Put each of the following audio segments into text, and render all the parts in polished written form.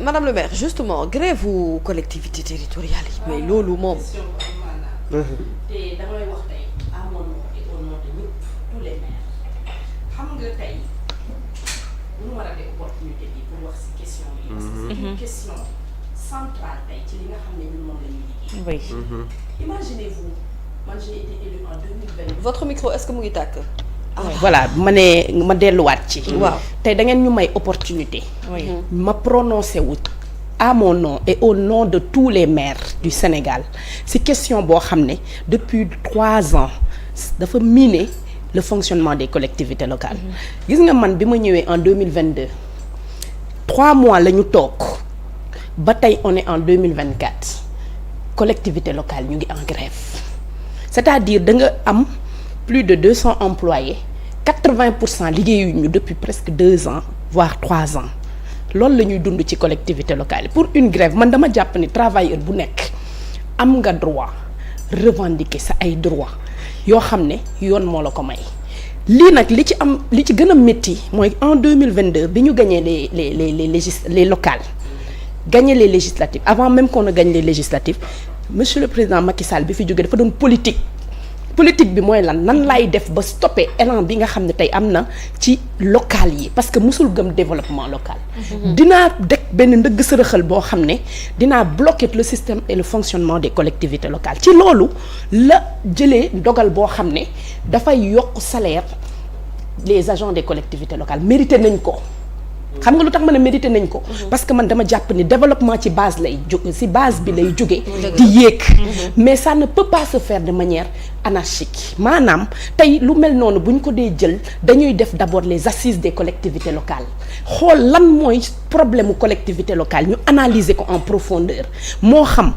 madame le maire justement grève u collectivité territoriale yi mais loolu moom. te damay wax tey à mon nom et au nom de ñëpp tous les maires xam nga tey bu ñu war a def opportunité bi pour wax ci question yi. parce que c'est une question centrale tey ci li nga xam ne ñun moom la ñuy liggéey. oui. Imaginez-vous man j'ai été élue en 2020. votre micro est-ce que mu ngi tàkk. voilà ma delluwaat ci. waaw tey da ngeen ñu may opportunité. oui. ma prononcé wu à mon nom et au nom de tous les maires du Sénégal ci question boo xam ne depuis 3 ans dafa miner le fonctionnement des collectivités locales. gis nga man bi ma ñëwee en 2022 3 mois la ñu toog ba tey on est en 2024 collectivités locales ñu ngi en grève c'est-à-dire da nga am plus de 200 employés 80% liggéeyuñu depuis presque 2 ans voire 3 ans loolu la ñuy dund ci collectivité locale yi pour une grève man dama jàpp ni travailleur bu nekk am nga droit revendiquer sa ay droit yoo xam ne yoon moo la ko may lii nag li ci gën a métti mooy en 2022 bi ñu gagné les locales gagné les législatives avant même qu'on ne gagne les législatives monsieur le président Macky Sall bi fi jógee dafa doon politique bi mooy lan nan laay def ba stopper élan bi nga xam ne tey am na ci local yi parce que musul gëm développement local. dinaa deg benn ndëgg sërëxal boo xam ne dinaa bloquer le système et le fonctionnement des collectivités locales ci loolu la jëlee dogal boo xam ne dafay yokk salaire les agents des collectivités locales mérité nañ ko. xam nga lu tax ma ne mérité nañ ko. parce que man dama jàpp ni développement ci base lay jóge ci base bi lay jóge di yéeg. mais ça ne peut pas se faire de manière anarchique maanaam tey lu mel noonu bu ñu ko dee jël dañuy def d'abord les assises des collectivités locales xool lan mooy problème mu collectivité locale ñu analyser ko en profondeur moo xam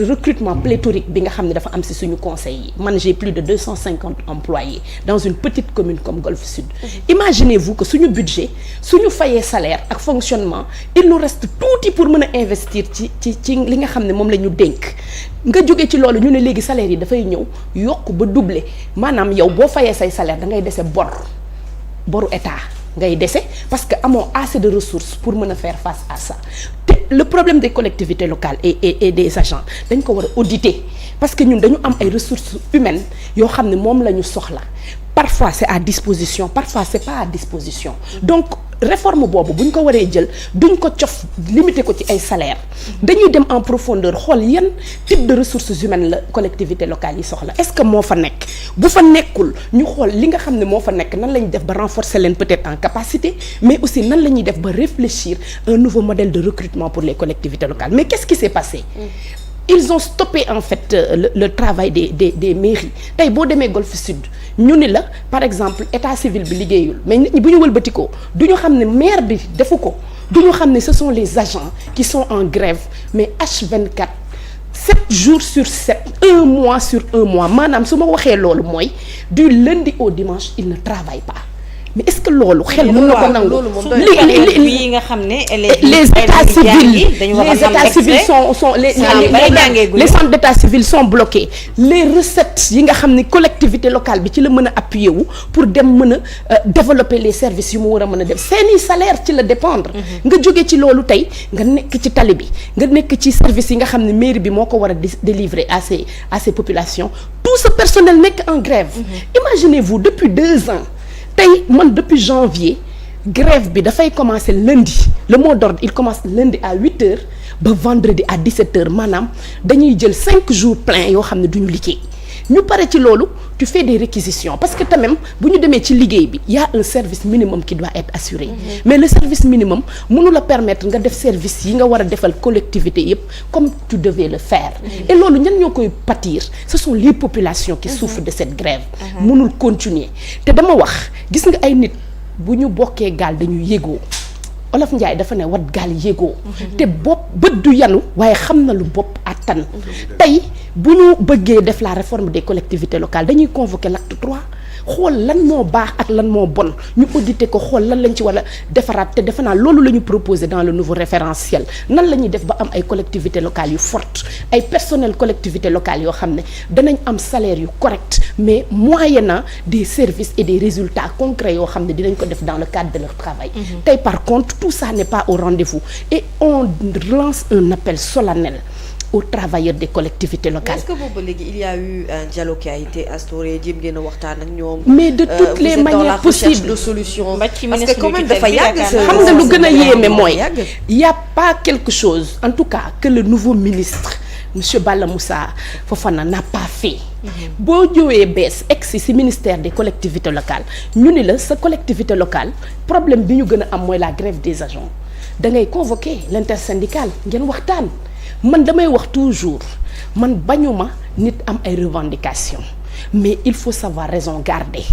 recrutement pléthorique bi nga xam ne dafa am ci suñu conseil yi man j'ai plus de 250 employés dans une petite commune comme Golfe Sud. Imaginez-vous que suñu budget suñu fayee salaire ak fonctionnement il nous reste tuuti pour mën a investir ci li nga xam ne moom la ñu dénk nga jóge ci loolu ñu ne léegi salaire yi dafay ñëw yokk ba doubler maanaam yow boo fayee say salaire da ngay dese boru état ngay dese parce que amoo assez de ressources pour mën a faire face à ça te le problème des collectivités locales et des agents dañ ko war a auditer parce que ñun dañu am ay ressources humaines yoo xam ne moom la ñu soxla parfois c'est à disposition parfois c'est pas à disposition donc réforme boobu bu ñu ko waree jël duñ ko cof limité ko ci ay salaire dañuy dem en profondeur xool yan type de ressources humaines la collectivité locale yi soxla est-ce que moo fa nekk bu fa nekkul ñu xool li nga xam ne moo fa nekk nan la ñuy def ba renforcer leen peut-être en capacité mais aussi nan la ñuy def ba réfléchir un nouveau modèle de recrutement pour les collectivités locales mais qu'est-ce qui s'est passé ils ont stoppé en fait le travail des mairies tey boo demee Golfe Sud ñu ni la par exemple état civil bi liggéeyul mais nit ñi bu ñu wëlbatikoo du ñu xam ne maire bi defu ko du ñu xam ne ce sont les agents qui sont en grève mais H24 7 jours sur 7 1 mois sur 1 mois maanaam su ma waxee loolu mooy du lundi au dimanche ils ne travaillent pas mais est-ce que loolu xel mën na ko nangu yi nga xam ne les états civils sont les centres d'état civil sont bloqués les recettes yi nga xam ne collectivité locale bi ci la mën a appuyer wu pour dem mën a développer les services yu mu war a mën a def seeni salaire ci la dépendre nga jóge ci loolu tey nga nekk ci tali bi nga nekk ci service yi nga xam ne mairie bi moo ko war a délivrer à ces populations tout ce personnel nekk en grève imaginez-vous depuis 2 ans tey man depuis janvier grève bi dafay commencer lundi le mot d'ordre il commence lundi à 8h ba vendredi à 17h maanaam dañuy jël 5 jours pleins yoo xam ne duñu liggéey ñu pare ci loolu tu fais des réquisitions parce que quand même bu ñu demee ci liggéey bi y a un service minimum qui doit être assuré mais le service minimum mënu la permettre nga def service yi nga war a defal collectivité yépp comme tu devais le faire et loolu ñan ñoo koy pâtir ce sont les populations qui souffrent de cette grève mënul continuer te dama wax gis nga ay nit bu ñu bokkee gaal dañuy yégoo Olof Njaay dafa ne wat gaal yégoo te bopp bët du yanu waaye xam na lu bopp attan tey bu ñu bëggee def la réforme des collectivités locales dañuy convoquer l'acte 3 xool lan moo baax ak lan moo bon ñu auditer ko xool lan lañ ci war a defaraat te defe naa loolu la ñu proposé dans le nouveau référentiel nan la ñuy def ba am ay collectivités locales yu fortes ay personnel collectivités locales yoo xam ne danañ am salaire yu correct mais moyennant des services et des résultats concrets yoo xam ne dinañ ko def dans le cadre de leur travail. Tey par contre tout ça n'est pas au rendez-vous et on lance un appel solennel aux travailleurs des collectivités locales. Est-ce que boobu léegi il y a eu un dialogue qui a été instauré jéem ngeen a waxtaan ak ñoom. mais de toutes les manières possibles de solution. Parce que quand même dafa yàgg xam nga lu gën a yéeme mooy il y a pas quelque chose en tout cas que le nouveau ministre monsieur Balla Moussa Fofana n'a pas fait. boo ñëwee bees egsi ci ministère des collectivités locales ñu ni la sa collectivité locale problème bi ñu gën a am mooy la grève des agents da ngay convoquer l'intersyndicale ngeen waxtaan. man damay wax toujours man bañuma nit am ay revendications mais il faut savoir raison garder.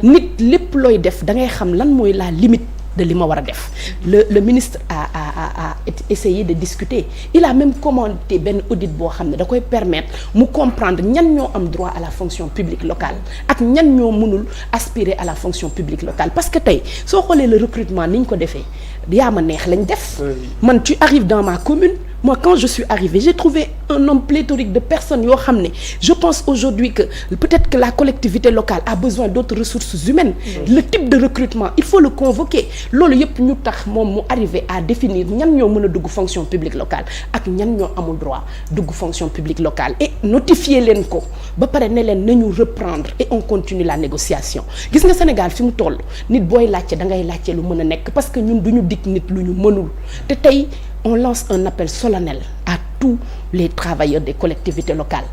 nit lépp looy def da ngay xam lan mooy la limite de li ma war a def. le ministre a essayé de discuter il a même commandé benn audit boo xam ne da koy permettre mu comprendre ñan ñoo am droit à la fonction publique locale ak ñan ñoo mënul aspirer à la fonction publique locale parce que tey soo xoolee le recrutement ni ñu ko defee yaa ma neex lañ def. man tu arrives dans ma commune. Moi, quand je suis arrivée, j'ai trouvé un homme pléthorique de personnes yoo xam ne je pense aujourd'hui que peut-être que la collectivité locale a besoin d'autres ressources humaines. Le type de recrutement il faut le convoquer loolu yëpp ñu tax moom mu arriver à définir ñan ñoo mën a dugg fonction publique locale ak ñan ñoo amul droit dugg fonction publique locale et notifier leen ko ba pare ne leen nañu reprendre et on continue la négociation. Gis nga Sénégal fi mu toll nit booy laajte da ngay laajte lu mën a nekk parce que ñun du ñu dig nit lu ñu mënul te tey. On lance un appel solennel à tous les travailleurs des collectivités locales.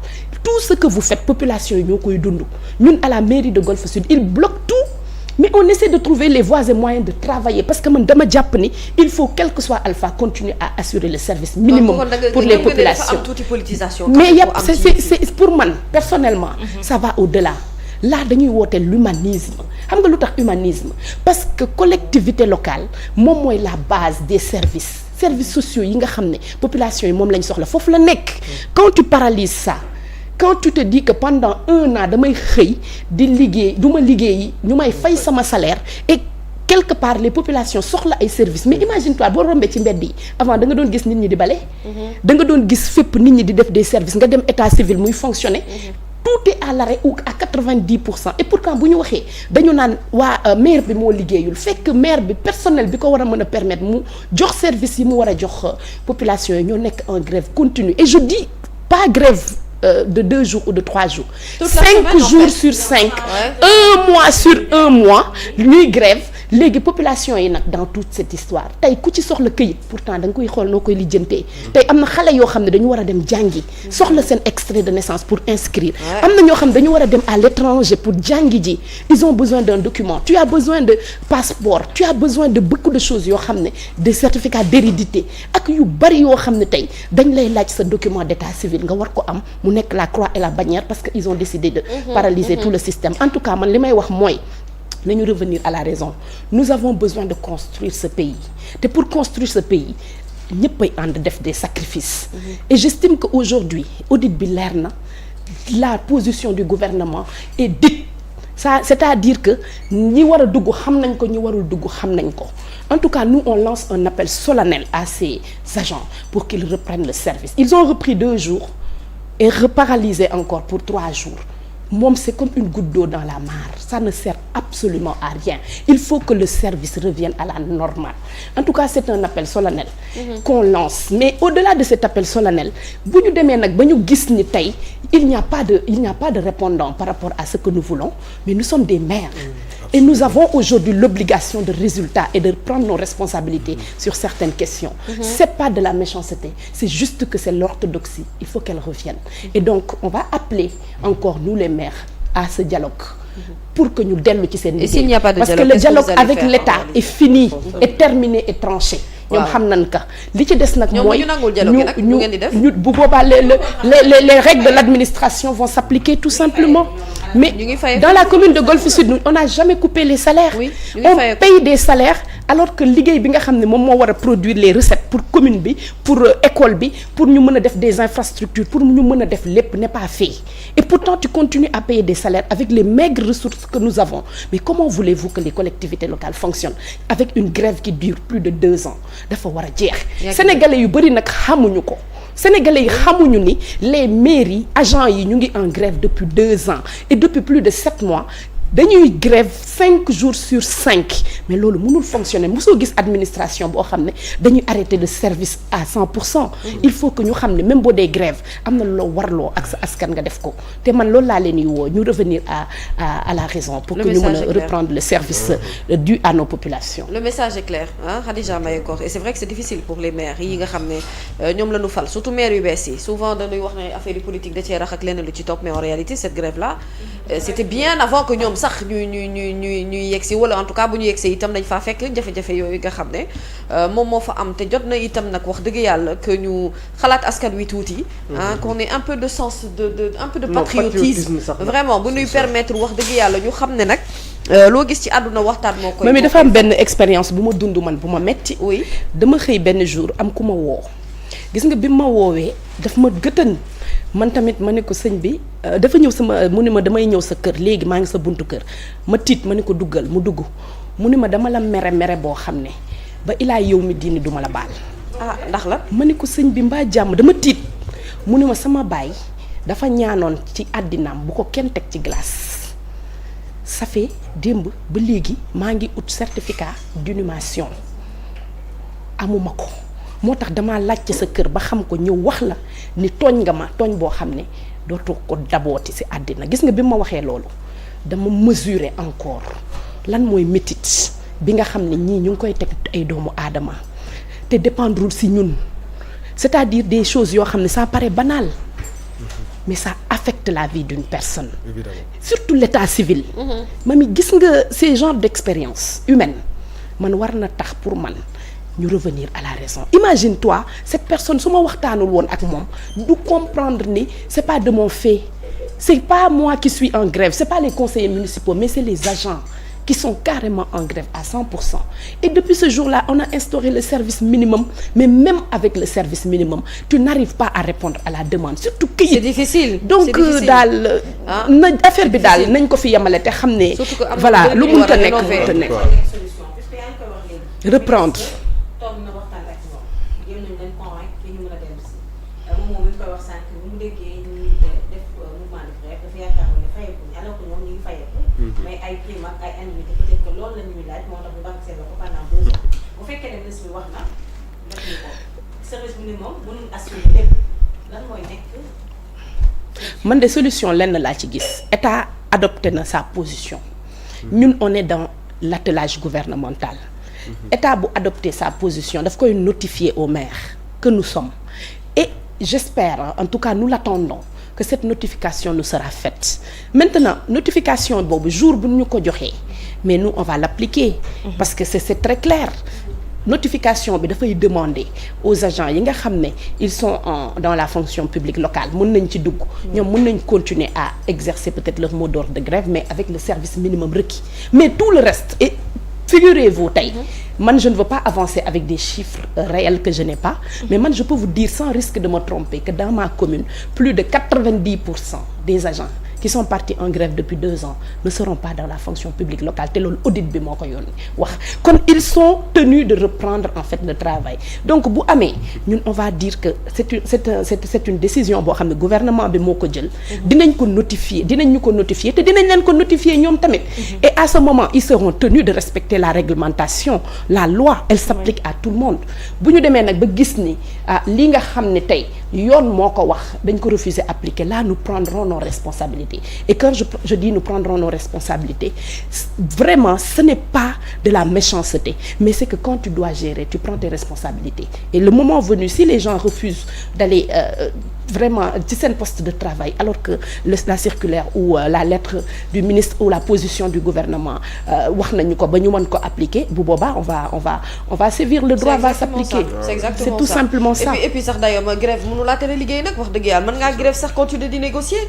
Tout ce que vous faites, population yi ñoo koy dund. Ñun à la mairie de Golfe Sud, ils bloquent tout. Mais on essaie de trouver les voies et moyens de travailler parce que man dama jàpp ni il faut quel que soit Alpha continuer à assurer le service minimum pour les populations. Mais yëpp c'est pour man personnellement. Ça va au-delà. Là dañuy woote l'humanisme xam nga lu tax humanisme parce que collectivité locale moom mooy la base des services sociaux yi nga xam ne population yi moom lañ soxla foofu la nekk. Quand tu paralyses ça quand tu te dis que pendant 1 an damay xëy di liggéey du ma liggéeyi ñu may fay sama salaire et quelque part les populations soxla ay services mais imagine-toi boo rombee ci mbedd yi avant da nga doon gis nit ñi di bale. da nga doon gis fépp nit ñi di def des services nga dem état civil muy fonctionner. Tout est à l'arrêt ou à 90% et pourtant bu ñu waxee dañu naan waa maire bi moo liggéeyul fekk maire bi personnel bi ko war a mën a permettre mu jox service yi mu war a jox population yi ñoo nekk en grève continue et je dis pas grève de 2 jours ou de 3 jours. 5 jours sur 5 1 mois sur 1 mois ñuy grève léegi population yi nag dans toute cette histoire tey ku ci soxla këyit pourtant da nga koy xool noo koy lijjantee tey am na xale yoo xam ne dañu war a dem jàngi soxla seen extrait de naissance pour inscrire am na ñoo xam ne dañu war a dem à l'étranger pour jàngi ji ils ont besoin d'un document tu as besoin de passeport tu as besoin de beaucoup de choses yoo xam ne des certificats d'hérédité ak yu bari yoo xam ne tey dañ lay laaj sa document d'état civil nga war ko am mu nekk la croix et la bannière parce que ils ont décidé de paralyser tout le système en tout cas man li may wax mooy nañu revenir à la raison nous avons besoin de construire ce pays te pour construire ce pays ñëppay ànd def des sacrifices et j'estime que aujourd'hui audit bi leer na la position du gouvernement est dite ça c'est-à-dire que ñi war a dugg xam nañ ko ñi warul dugg xam nañ ko en tout cas nous on lance un appel solennel à ces agents pour qu'ils reprennent le service ils ont repris 2 jours et reparalysé encore pour 3 jours moom c'est comme une goutte d'eau dans la mare ça ne sert absolument à rien il faut que le service revienne à la normale en tout cas c'est un appel solennel qu'on lance mais au-delà de cet appel solennel bu ñu demee nag ba ñu gis ni tey il n'y a pas de répondant par rapport à ce que nous voulons mais nous sommes des maires et nous avons aujourd'hui l'obligation de résultat et de prendre nos responsabilités sur certaines questions c'est pas de la méchanceté c'est juste que c'est l'orthodoxie il faut qu'elle revienne et donc on va appeler encore nous les maires à ce dialogue pour que ñu dellu ci seen liggéey parce que le dialogue avec l'État est fini est terminé et tranché ñoom xam nañ ka li ci des nag mooy ñu bu boobaa les règles de l'administration vont s'appliquer tout simplement mais dans la commune de Golf Sud on n'a jamais coupé les salaires. Oui, on paye des salaires alors que liggéey bi nga xam ne moom moo war a produire les recettes pour commune bi pour école bi pour ñu mën a def des infrastructures pour ñu mën a def lépp n'est pas fait et pourtant tu continues à payer des salaires avec les maigres ressources que nous avons mais comment voulez-vous que les collectivités locales fonctionnent avec une grève qui dure plus de 2 ans dafa war a jeex. Sénégalais yu bëri nag xamuñu ko. Sénégalais yi xamuñu ni les mairies agents yi ñu ngi en grève depuis 2 ans et depuis plus de 7 mois dañuy grève 5 jours sur 5 mais loolu mënul fonctionner mosoo gis administration boo xam ne dañuy arrêter le service à 100%. Il faut que ñu xam ne même boo dee grève am na loo warloo ak sa askan nga def ko te man loolu laa leen di woo ñu revenir à la raison pour que ñu mën a reprendre le service dû à nos populations. Le message est clair ah Khadija Mayekor et c'est vrai que c'est difficile pour les maires yi nga xam ne ñoom la ñu fal surtout maires yu bees yi souvent dañuy wax ne affaire politique da cee rax ak lenn lu ci topp mais en réalité cette grève là c'était bien avant que ñoom sax ñuy yegsi wala en tout cas bu ñu yegsee itam dañ faa fekk jafe-jafe yooyu nga xam ne moom moo fa am te jot na itam nag wax dëgg yàlla que ñu xalaat askan wi tuuti qu'on ait un peu de sens de un peu de patriotisme vraiment bu ñuy permettre wax dëgg yàlla ñu xam ne nag loo gis ci àdduna waxtaan moo koy mais dafa am benn expérience bu ma dund man bu ma metti oui dama xëy benn jour am ku ma woo gis nga bi ma woowee daf ma gëtën man tamit ma ne ko sëñ bi dafa ñëw sama mu ne ma damay ñëw sa kër léegi maa ngi sa buntu kër ma tiit ma ne ko duggal mu dugg mu ne ma dama la mere boo xam ne ba ilaa yow mi diini duma la baal. ndax la ma ne ko sëñ bi mbaa jàmm dama tiit mu ne ma sama baay dafa ñaanoon ci àddinaam bu ko kenn teg ci glace ça fait démb ba léegi maa ngi ut certificat d'inhumation amuma ko. moo tax damaa laajte sa kër ba xam ko ñëw wax la ni tooñ nga ma tooñ boo xam ne dootoo ko dabooti ci àddina gis nga bi ma waxee loolu dama mesurer encore lan mooy métit bi nga xam ne ñii ñu ngi koy teg ay doomu aadama te dépendrul ci ñun c'est-à-dire des choses yoo xam ne ça paraît banal mais ça affecte la vie d'une personne. Évidemment. Surtout l'état civil. mami gis nga ces genres d'expérience humaine man war na tax pour man ñu revenir à la raison. Imagine-toi cette personne su ma waxtaanul woon ak moom du comprendre ni c'est pas de mon fait c'est pas moi qui suis en grève c'est pas les conseillers municipaux mais c'est les agents qui sont carrément en grève à 100%. Et depuis ce jour-là on a instauré le service minimum mais même avec le service minimum tu n'arrives pas à répondre à la demande surtout këyit. C'est difficile. Donc daal na affaire bi daal nañ ko fi yemale te xam ne voilà lu mënta nekk reprendre. toog na waxtaan ak ñoom jéem nañ leen convaincre que ñu mën a dellu si moom mi ngi koy wax sànq bu mu déggee ñu def mouvement de grève dafa yaakaar ne fayeekuñ alors que ñoom ñu ngi fayeeku mais ay prime ak ay indemnité peut-être que loolu la ñuy laaj moo tax ñu banque seen loxo pendant 2 ans bu fekkee ne ministre bi wax na def ñu ko service minimum mënul assurer lépp lan mooy nekk man de solution lenn laa ci gis état adopté na sa position ñun on est dans l'attelage gouvernemental État bu adopter sa position daf koy notifier aux maires que nous sommes et j'espère en tout cas nous l'attendons que cette notification nous sera faite maintenant notification boobu jour bu ñu ko joxee mais nous on va l'appliquer parce que c'est très clair notification bi dafay demander aux agents yi nga xam ne ils sont dans la fonction publique locale mën nañ ci dugg ñoom mën nañ continuer à exercer peut-être leur mot d'ordre de grève mais avec le service minimum requis mais tout le reste et figurez-vous tey man je ne veux pas avancer avec des chiffres réels que je n'ai pas mais man je peux vous dire sans risque de me tromper que dans ma commune plus de 90% des agents qui sont partis en grève depuis 2 ans ne seront pas dans la fonction publique locale te loolu audit bi moo ko yónni wax kon ils sont tenus de reprendre en fait le travail donc bu amee ñun on va dire que c'est une décision boo xam ne gouvernement bi moo ko jël dinañ ko notifier dinañ ñu ko notifier te dinañ leen ko notifier ñoom tamit et à ce moment ils seront tenus de respecter la réglementation la loi elle s'applique à tout le monde bu ñu demee nag ba gis ni li nga xam ne tey yoon moo ko wax dañ ko refuser appliquer là nous prendrons nos responsabilités et quand je dis nous prendrons nos responsabilités vraiment ce n'est pas de la méchanceté mais c'est que quand tu dois gérer tu prends tes responsabilités et le moment venu si les gens refusent d'aller vraiment ci seen poste de travail alors que la circulaire ou la lettre du ministre ou la position du gouvernement wax nañu ko ba ñu mën ko appliquer bu boobaa on va sévir le droit va s'appliquer c'est tout simplement ça et puis sax d'ailleurs grève mënu laa tere liggéey nag wax dëgg yàlla mën ngaa grève sax continuer di négocier